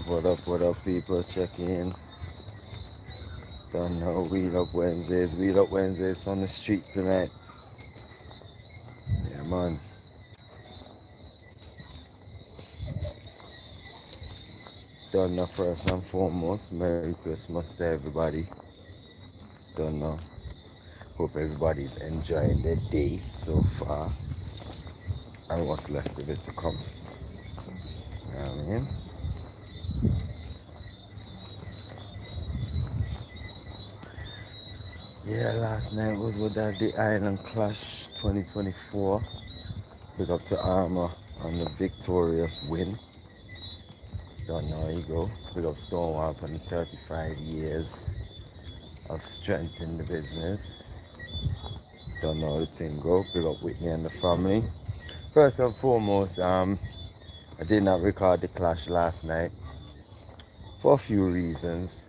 What up, people? Check in. Don't know. Wheel Up Wednesdays from the street tonight. Yeah, man. Don't know. First and foremost, Merry Christmas to everybody. Don't know. Hope everybody's enjoying their day so far and what's left of it to come. You know what I mean? Yeah, last night was with that the Island Clash 2024. Big up to Armour on the victorious win. Don't know how you go. Big up Stonewall for the 35 years of strength in the business. Don't know how the thing go. Big up Whitney and the family. First and foremost, I did not record the clash last night for a few reasons.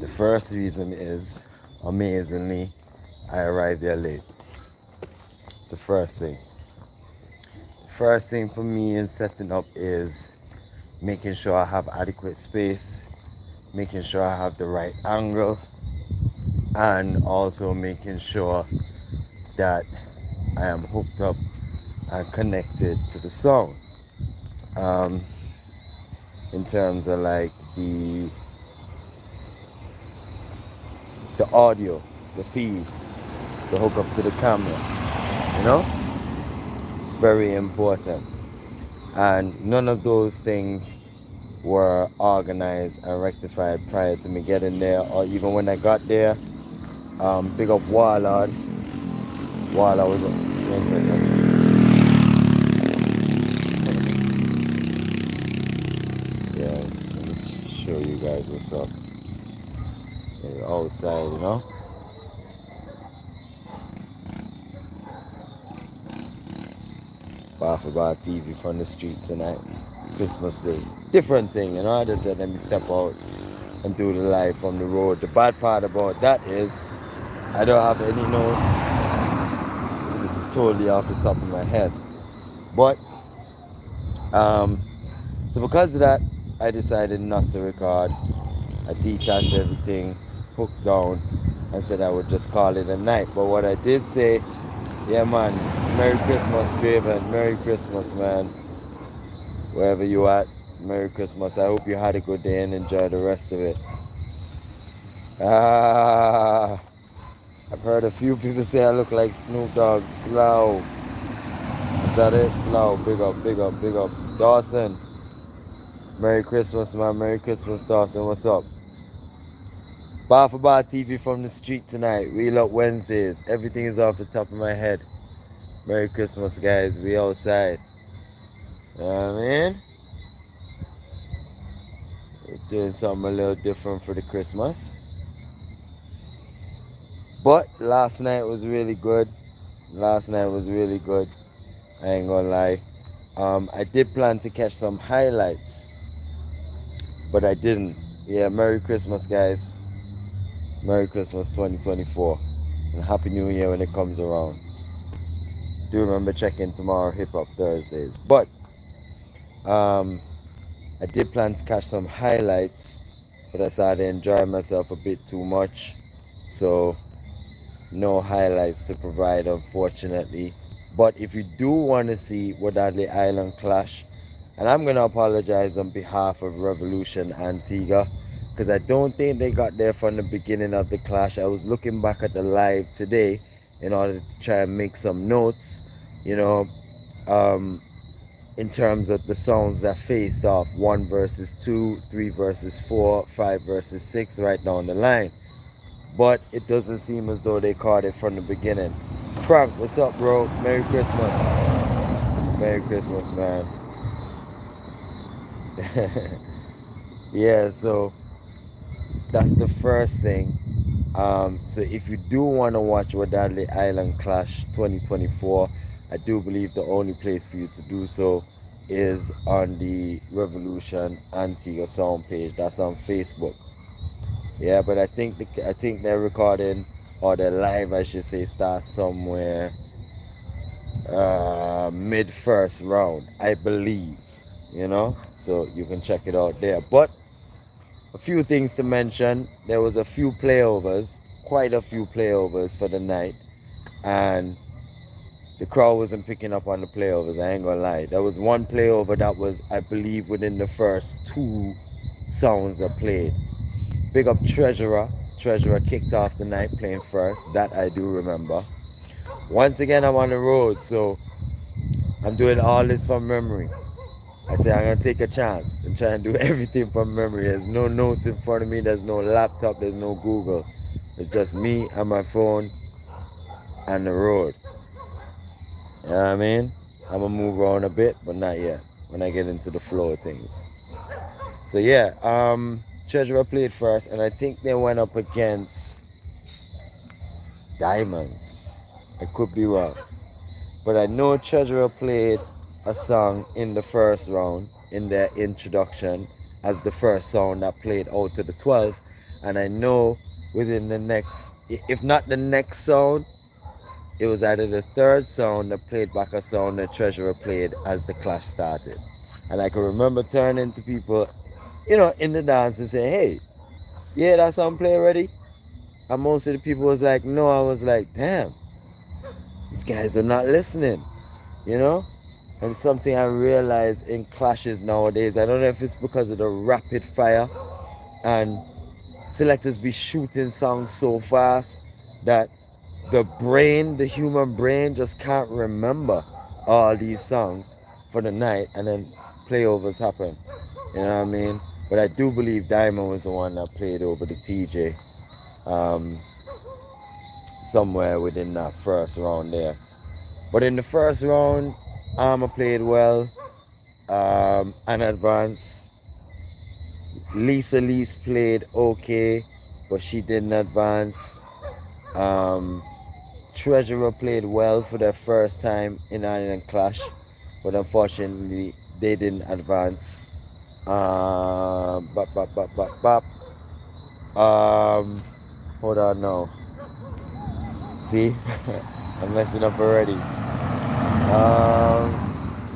The first reason is, amazingly, I arrived there late. It's the first thing. First thing for me in setting up is making sure I have adequate space, making sure I have the right angle, and also making sure that I am hooked up and connected to the song. In terms of like the audio, the feed, the hook up to the camera, you know? Very important. And none of those things were organized and rectified prior to me getting there, or even when I got there. Big up Wallard. Wallard was up. One second. Yeah, let me show you guys what's up. Yeah, outside, you know. Bar for Bar TV from the street tonight. Christmas Day. Different thing, you know. I just said let me step out and do the live from the road. The bad part about that is I don't have any notes. So this is totally off the top of my head. But so because of that, I decided not to record. I detached everything, hooked down, and said I would just call it a night. But what I did say, yeah man, Merry Christmas, Draven. Merry Christmas, man. Wherever you at, Merry Christmas. I hope you had a good day and enjoy the rest of it. I've heard a few people say I look like Snoop Dogg. Slow. Is that it? Slow. Big up, big up, big up. Dawson. Merry Christmas, man. Merry Christmas, Dawson. What's up? Bar for Bar TV from the street tonight. Wheel Up Wednesdays. Everything is off the top of my head. Merry Christmas, guys. We outside. You know what I mean? We're doing something a little different for the Christmas. But last night was really good. I ain't gonna lie. I did plan to catch some highlights, but I didn't. Yeah, Merry Christmas, guys. Merry Christmas 2024. And Happy New Year when it comes around. Do remember checking tomorrow, Hip Hop Thursdays. But I did plan to catch some highlights, but I started enjoying myself a bit too much. So no highlights to provide, unfortunately. But if you do want to see Wadadli Island Clash, and I'm going to apologize on behalf of Revolution Antigua, because I don't think they got there from the beginning of the clash. I was looking back at the live today in order to try and make some notes, you know, in terms of the songs that faced off 1 versus 2, 3 versus 4, 5 versus 6 right down the line. But it doesn't seem as though they caught it from the beginning. Frank, what's up, bro? Merry Christmas. Merry Christmas, man. Yeah, so that's the first thing. So if you do want to watch Wadadli Island Clash 2024, I do believe the only place for you to do so is on the Revolution Antigua Sound page. That's on Facebook. Yeah, but I think they're recording, or they're live, I should say, starts somewhere mid first round, I believe. you know, so you can check it out there. But a few things to mention: there was a few playovers, quite a few playovers for the night, and the crowd wasn't picking up on the playovers. I ain't gonna lie. There was one playover that was, I believe, within the first two songs that played. Big up Treasurer. Treasurer kicked off the night playing first. That I do remember. Once again, I'm on the road, so I'm doing all this from memory. I say I'm gonna take a chance and try and do everything from memory. There's no notes in front of me. There's no laptop. There's no Google. It's just me and my phone and the road. You know what I mean? I'm gonna move around a bit, but not yet. When I get into the flow of things. So yeah, Treasurer played first, and I think they went up against Diamonds. I could be wrong, but I know Treasurer played a song in the first round in their introduction as the first song that played out to the 12, and I know within the next, if not the next song, it was either the third sound that played back a sound that Treasurer played as the clash started. And I can remember turning to people, in the dance and saying, hey, yeah, that song play already? And most of the people was like, no. I was like, damn, these guys are not listening, you know? And something I realize in clashes nowadays, I don't know if it's because of the rapid fire and selectors be shooting songs so fast that the human brain just can't remember all these songs for the night, and then playovers happen. You know what I mean? But I do believe Diamond was the one that played over the TJ, um, somewhere within that first round there. But in the first round, Arma played well, and advanced. Lisa Lees played okay, but she didn't advance. Um, Treasurer played well for their first time in Island Clash, but unfortunately they didn't advance. Bop, bop, bop, bop, bop. Hold on now. See, I'm messing up already.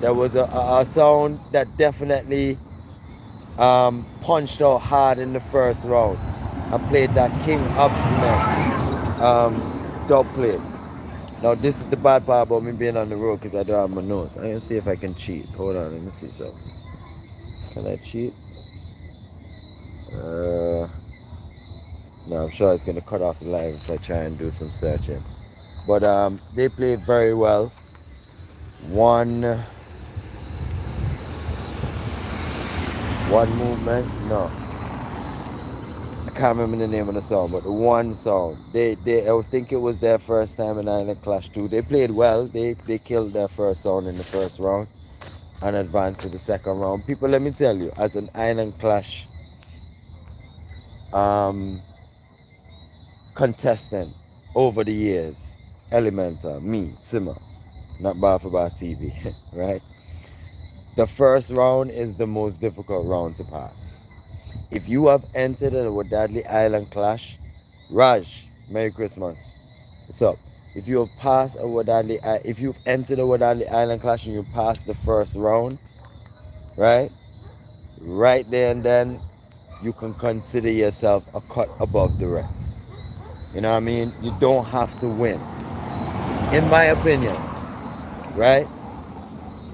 There was a sound that definitely punched out hard in the first round. I played that King Obstinate dub plate. Now this is the bad part about me being on the road because I don't have my nose. I'm gonna see if I can cheat. Hold on, let me see so. Can I cheat? No, I'm sure it's gonna cut off the live if I try and do some searching. But they played very well. One movement. No, I can't remember the name of the song, but the one song. I think it was their first time in Island Clash 2. They played well. They killed their first song in the first round and advanced to the second round. People, let me tell you, as an Island Clash contestant over the years, Elementor, me, Simmer, not Bar for Bar TV, right? The first round is the most difficult round to pass. If you have entered a Wadadli Island Clash, Raj, Merry Christmas. What's up? If you have passed if you've entered a Wadadli Island Clash and you passed the first round, right? Right there and then, you can consider yourself a cut above the rest. You know what I mean? You don't have to win. In my opinion, right?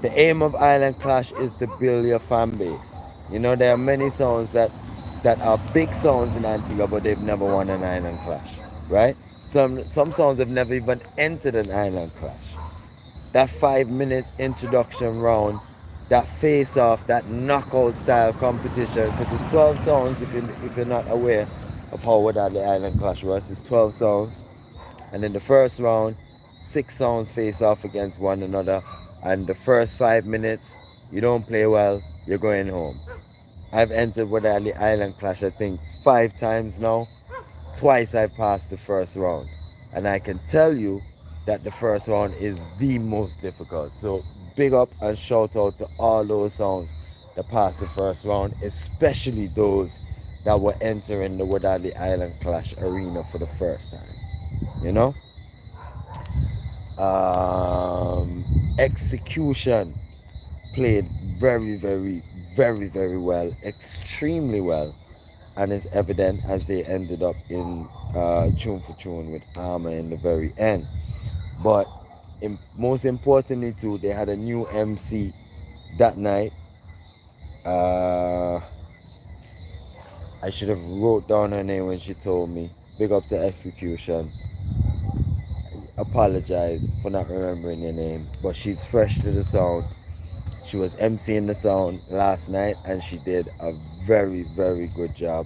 The aim of Island Clash is to build your fan base. You know, there are many songs that are big songs in Antigua, but they've never won an Island Clash, right? Some songs have never even entered an Island Clash. That 5 minutes introduction round, that face off, that knockout style competition, because it's 12 songs if you're not aware of how the Island Clash was. It's 12 songs, and in the first round, 6 songs face off against one another, and the first 5 minutes, you don't play well, you're going home. I've entered the Island Clash, I think, 5 times now. Twice I've passed the first round, and I can tell you that the first round is the most difficult. So big up and shout out to all those songs that passed the first round, especially those that were entering the Wadadli Island Clash arena for the first time. You know? Execution. played very, very, very, very well, extremely well, and it's evident as they ended up in tune for tune with Armour in the very end. But most importantly too, they had a new MC that night. Uh, I should have wrote down her name when she told me. Big up to Execution. Apologize for not remembering your name, but she's fresh to the sound. She was emceeing the sound last night and she did a very, very good job.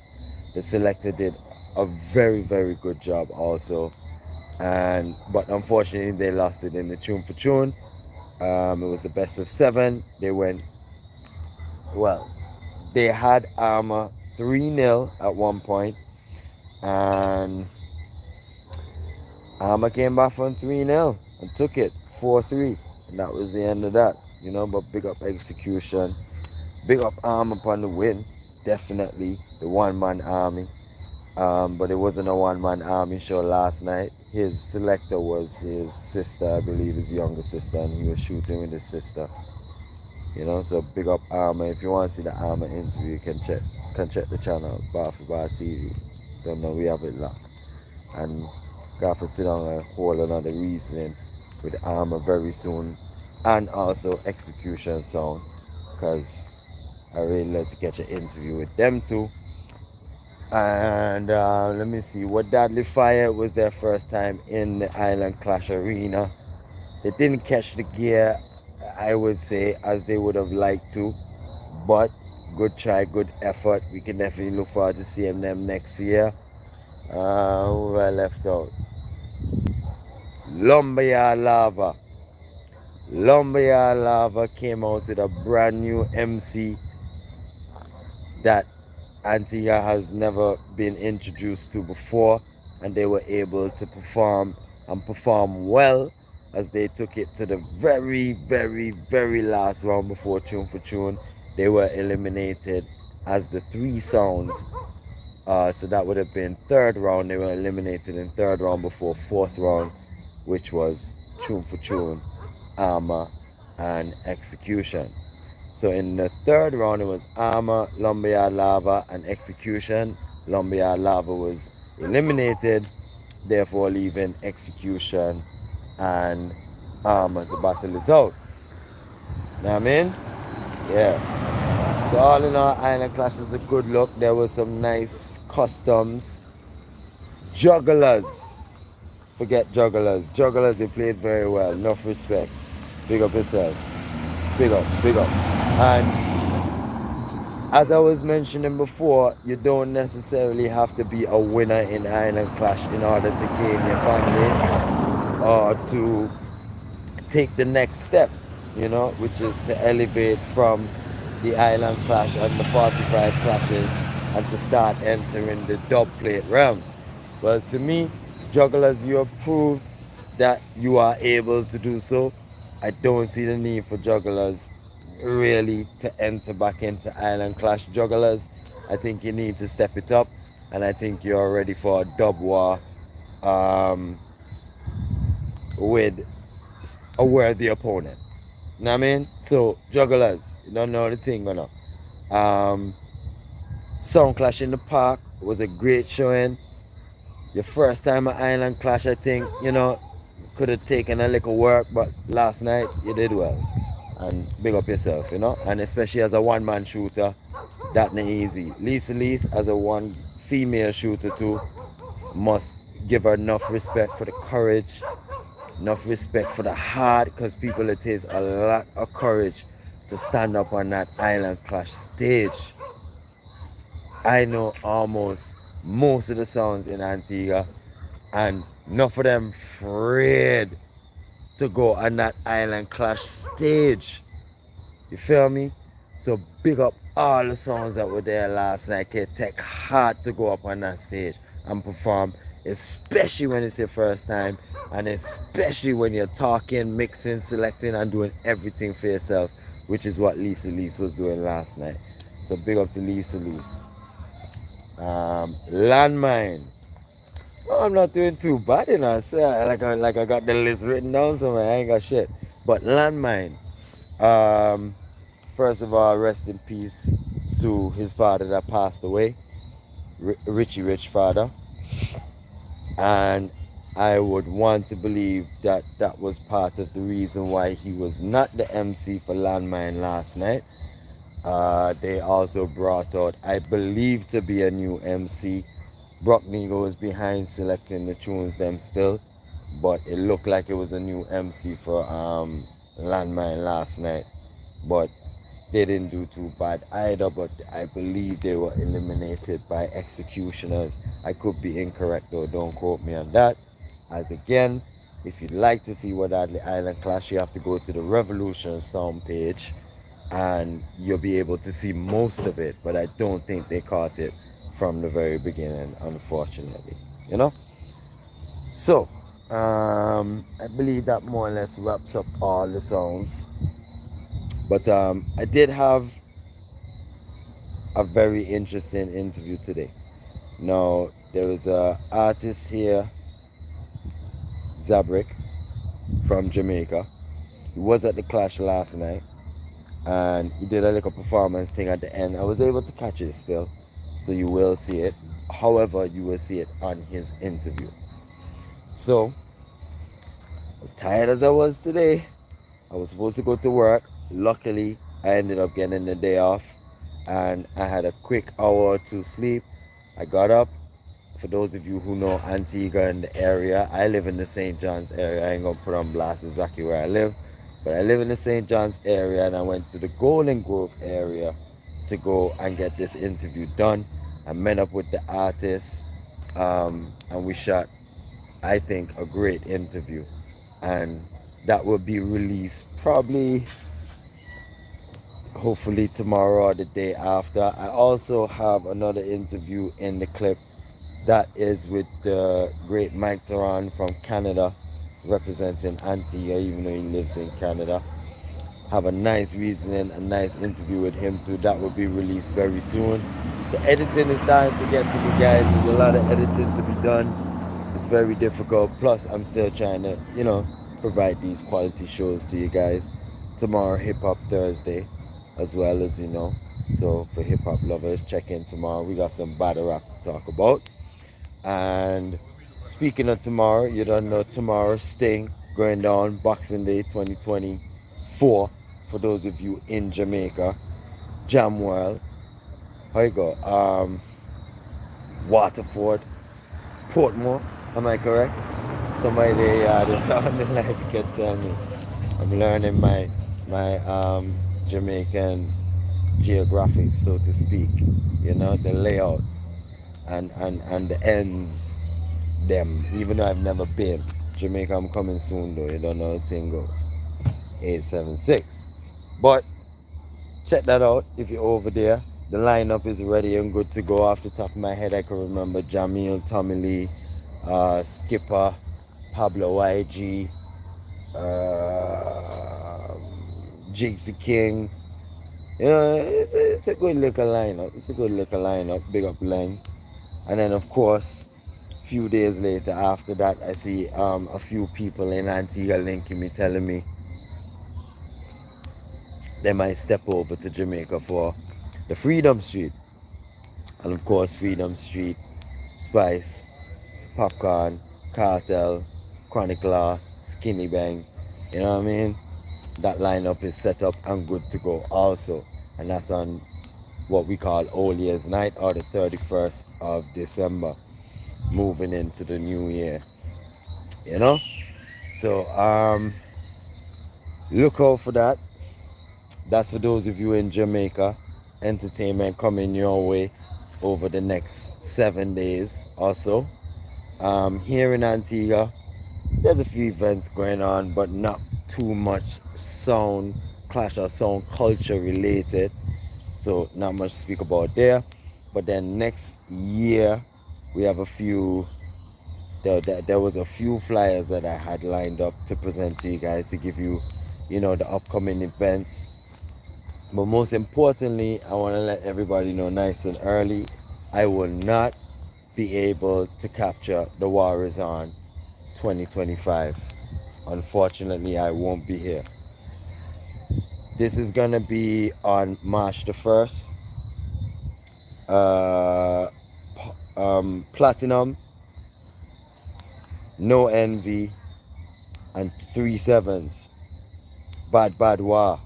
The selector did a very, very good job also. But unfortunately they lost it in the tune for tune. It was the best of 7. They went, well, they had Armour 3-0 at one point, and Armour came back from 3-0 and took it 4-3, and that was the end of that. But big up Execution, big up Armour upon the win, definitely the one-man army. But it wasn't a one-man army show last night. His selector was his sister, I believe his younger sister, and he was shooting with his sister. So big up Armour. If you want to see the Armour interview, you can check the channel, Bar for Bar TV. Don't know, we have it locked. And got to sit down a whole another reasoning with Armour very soon, and also Execution Sound, because I really like to catch an interview with them too. And let me see, What Deadly Fire was their first time in the Island Clash Arena. They didn't catch the gear, I would say, as they would have liked to, but good try, good effort. We can definitely look forward to seeing them next year. Who I left out? Lumberyard Lava. Lumberyard Lava came out with a brand new MC that Antigua has never been introduced to before, and they were able to perform well, as they took it to the very, very, very last round before tune for tune. They were eliminated as the 3 sounds. So that would have been 3rd round. They were eliminated in 3rd round before 4th round, which was tune for tune, Armour, and Execution. So in the 3rd round, it was Armour, Lumberyard Lava, and Execution. Lumberyard Lava was eliminated, therefore leaving Execution and Armour to battle it out. Know what I mean? Yeah. So all in all, Island Clash was a good look. There was some nice customs. Jugglers. Forget Jugglers. Jugglers, they played very well. Enough respect. Big up yourself. Big up, big up. And as I was mentioning before, you don't necessarily have to be a winner in Island Clash in order to gain your fan base or to take the next step, which is to elevate from the Island Clash and the 45 clashes and to start entering the dub plate realms. Well, to me, Jugglers, you have proved that you are able to do so. I don't see the need for Jugglers really to enter back into Island Clash. Jugglers, I think you need to step it up, and I think you're ready for a dub war with a worthy opponent. Know what I mean? So Jugglers, you don't know the thing, Sound Clash in the Park was a great showing. Your first time at Island Clash, I think, could have taken a little work, but last night you did well. And big up yourself, and especially as a one-man shooter, that ain't easy. Lisa Lise, as a one female shooter too, must give her enough respect for the courage, enough respect for the heart, because people, it takes a lot of courage to stand up on that Island Clash stage. I know almost most of the sounds in Antigua, and enough of them afraid to go on that Island Clash stage. You feel me? So big up all the songs that were there last night. It take hard to go up on that stage and perform, especially when it's your first time, and especially when you're talking, mixing, selecting, and doing everything for yourself, which is what Lisa Lise was doing last night. So big up to Lisa Lise. Landmine. Oh, I'm not doing too bad, I swear. Like I got the list written down somewhere. I ain't got shit. But Landmine. first of all, rest in peace to his father that passed away, Richie Rich father. And I would want to believe that that was part of the reason why he was not the MC for Landmine last night. They also brought out, I believe, to be a new MC. Brock Nego was behind selecting the tunes them still, but it looked like it was a new MC for Landmine last night. But they didn't do too bad either, but I believe they were eliminated by Executioners. I could be incorrect though, don't quote me on that. As again, if you'd like to see what Wadley Island Clash, you have to go to the Revolution Sound page and you'll be able to see most of it, but I don't think they caught it from the very beginning, unfortunately. You know? So, I believe that more or less wraps up all the songs. But I did have a very interesting interview today. Now, there was an artist here, Zabrik, from Jamaica. He was at the Clash last night and he did a little performance thing at the end. I was able to catch it still, so you will see it. However, you will see it on his interview. So, as tired as I was today, I was supposed to go to work. Luckily, I ended up getting the day off and I had a quick hour or two sleep. I got up. For those of you who know Antigua in the area, I live in the St. John's area. I ain't gonna put on blast exactly where I live, but I live in the St. John's area and I went to the Golden Grove area to go and get this interview done. I met up with the artist and we shot, I think, a great interview, and that will be released probably hopefully tomorrow or the day after. I also have another interview in the clip that is with the great Mike Turan from Canada, representing Antigua, even though he lives in Canada. Have a nice reasoning, a nice interview with him too. That will be released very soon. The editing is starting to get to me, guys. There's a lot of editing to be done. It's very difficult. Plus, I'm still trying to, provide these quality shows to you guys. Tomorrow, Hip Hop Thursday, as well as, So for hip hop lovers, check in tomorrow. We got some battle rap to talk about. And speaking of tomorrow, you don't know tomorrow, Sting going down, Boxing Day 2024. For those of you in Jamaica, Jam World, how you go? Waterford, Portmore, am I correct? Somebody there on the live can tell me. I'm learning my Jamaican geographic, so to speak. The layout and the ends, them. Even though I've never been. Jamaica, I'm coming soon though. You don't know the thing go. 876. But check that out if you're over there. The lineup is ready and good to go. Off the top of my head, I can remember Jamil, Tommy Lee, Skipper, Pablo YG, Jigsy King. It's a good little lineup. Big up Lang. And then of course, a few days later after that, I see a few people in Antigua linking me, telling me they might step over to Jamaica for the Freedom Street. And of course, Freedom Street, Spice, Popcorn, Cartel, Chronic Law, Skinny Bang. You know what I mean? That lineup is set up and good to go also. And that's on what we call Old Year's Night, or the 31st of December, moving into the new year. So look out for that. That's for those of you in Jamaica. Entertainment coming your way over the next 7 days or so. Here in Antigua, there's a few events going on, but not too much sound clash or sound culture related. So not much to speak about there. But then next year, we have a few. There was a few flyers that I had lined up to present to you guys, to give you, the upcoming events. But most importantly, I want to let everybody know nice and early, I will not be able to capture the War Is On 2025. Unfortunately, I won't be here. This is gonna be on March the 1st. Uh, Platinum, No Envy, and 3 7s. Bad Bad Wah.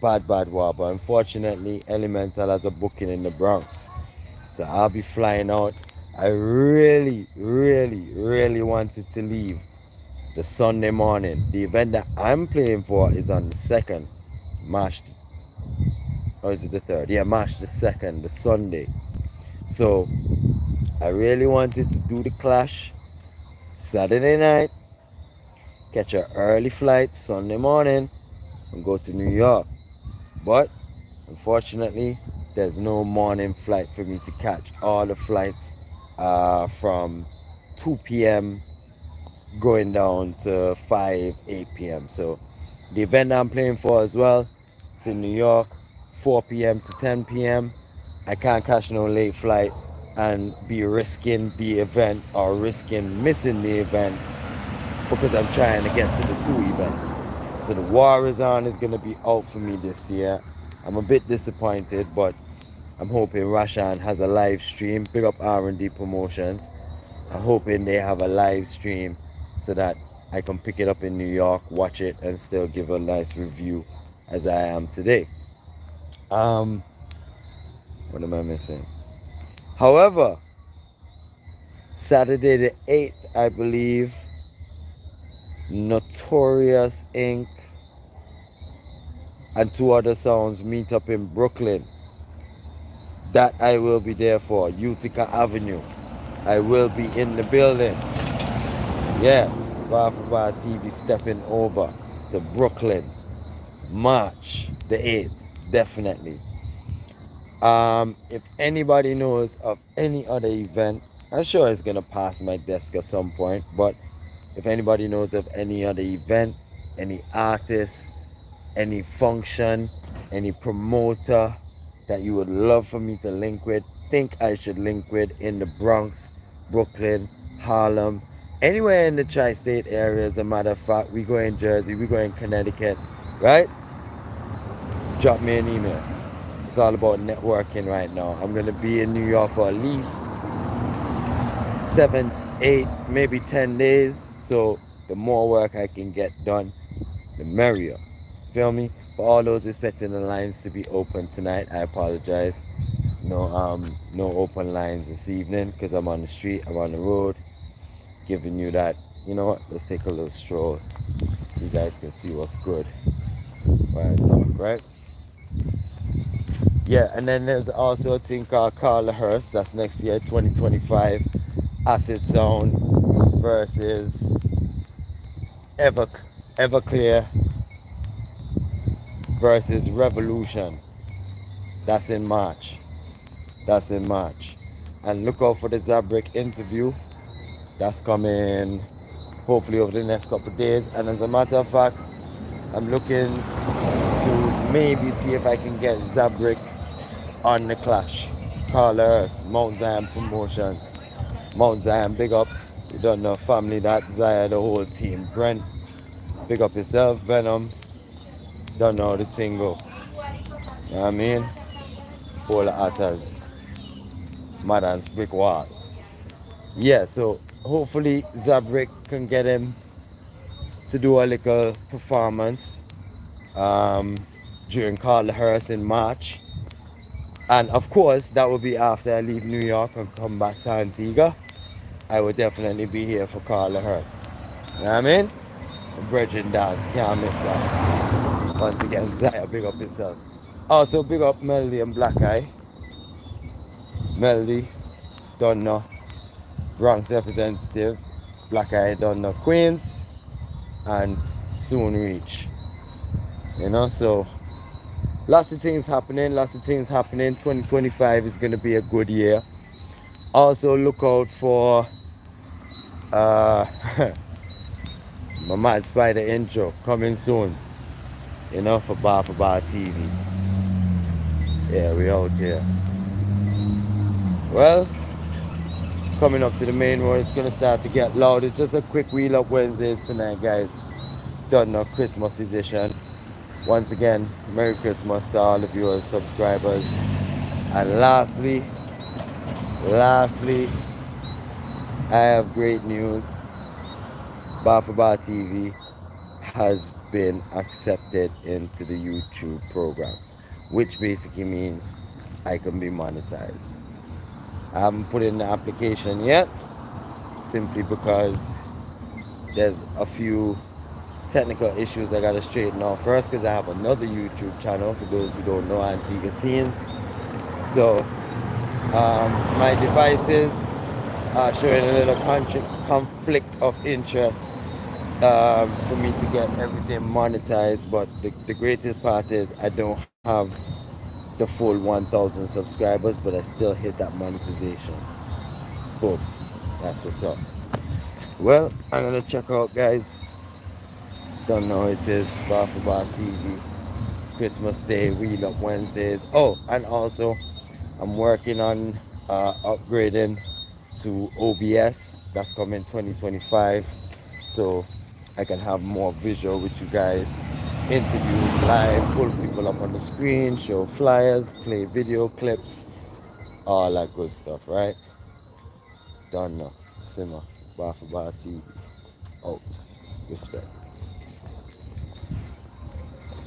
Bad Bad Wah. But unfortunately, Elemental has a booking in the Bronx. So I'll be flying out. I really, really, really wanted to leave the Sunday morning. The event that I'm playing for is on the 2nd, March, or is it the 3rd? Yeah, March the 2nd, the Sunday. So I really wanted to do the Clash Saturday night, catch an early flight Sunday morning, and go to New York. But unfortunately, there's no morning flight for me to catch. All the flights are from 2 p.m. going down to 5, 8 p.m. So the event I'm playing for as well, it's in New York, 4 p.m. to 10 p.m. I can't catch no late flight and be risking the event or risking missing the event because I'm trying to get to the two events. So the War is On is going to be out for me this year. I'm a bit disappointed, but I'm hoping Rashan has a live stream. Big up R&D Promotions. I'm hoping they have a live stream so that I can pick it up in New York, watch it, and still give a nice review as I am today. What am I missing? However, Saturday the 8th, I believe, Notorious Inc. and two other sounds meet up in Brooklyn. That I will be there for. Utica Avenue. I will be in the building. Yeah, Bar for Bar TV stepping over to Brooklyn. March the 8th, definitely. If anybody knows of any other event, I'm sure it's gonna pass my desk at some point, but if anybody knows of any other event, any artist, any function, any promoter that you would love for me to link with, think I should link with in the Bronx, Brooklyn, Harlem, anywhere in the tri-state area. As a matter of fact, we go in Jersey, we go in Connecticut, right? Drop me an email. It's all about networking right now. I'm gonna be in New York for at least 7, 8, maybe 10 days. So the more work I can get done, the merrier. Feel me? For all those expecting the lines to be open tonight, I apologize. No open lines this evening because I'm on the street, I'm on the road, giving you that. You know what? Let's take a little stroll so you guys can see what's good while I talk, right? Yeah, and then there's also a thing called Carla Hearst. That's next year, 2025. Acid Sound versus Everclear versus Revolution. That's in March. That's in March. And look out for the Zabrik interview. That's coming hopefully over the next couple of days. And as a matter of fact, I'm looking to maybe see if I can get Zabrik on the Clash. Carla Hearst, Mount Zion Promotions. Mount Zion, big up. You don't know family that, Zion, the whole team. Brent, big up yourself. Venom, don't know the thing go. You know what I mean? Whole Atas. Madden's brick wall. Yeah, so hopefully Zabrik can get him to do a little performance during Carla Hearst in March. And of course, that will be after I leave New York and come back to Antigua. I will definitely be here for Carla Hearst. You know what I mean? Bridging dance, can't miss that. Once again, Zaya, big up yourself. Also, big up Melody and Black Eye. Melody, don't know. Bronx representative. Black Eye, don't know. Queens. And soon reach. You know, so lots of things happening. 2025 is going to be a good year. Also, look out for my Mad Spider intro coming soon. You know, for Bar TV. Yeah, we out here. Well, coming up to the main road, it's gonna start to get loud. It's just a quick wheel up Wednesdays tonight, guys. Don't know, Christmas edition. Once again, Merry Christmas to all of you subscribers. And lastly, I have great news. Bar for Bar TV has been accepted into the YouTube program, which basically means I can be monetized. I haven't put in the application yet, simply because there's a few technical issues I gotta straighten out first, because I have another YouTube channel for those who don't know, Antigua Scenes. So my devices are showing a little conflict of interest for me to get everything monetized, but the greatest part is I don't have the full 1,000 subscribers, but I still hit that monetization. Boom, that's what's up. Well, I'm gonna check out, guys. Don't know it is Bar for Bar TV. Christmas Day, Wheel Up Wednesdays. Oh, and also I'm working on upgrading to OBS. That's coming 2025. So I can have more visual with you guys. Interviews live, pull people up on the screen, show flyers, play video clips, all that good stuff, right? Done now. Simmer. Bar for Bar TV. Out. Respect.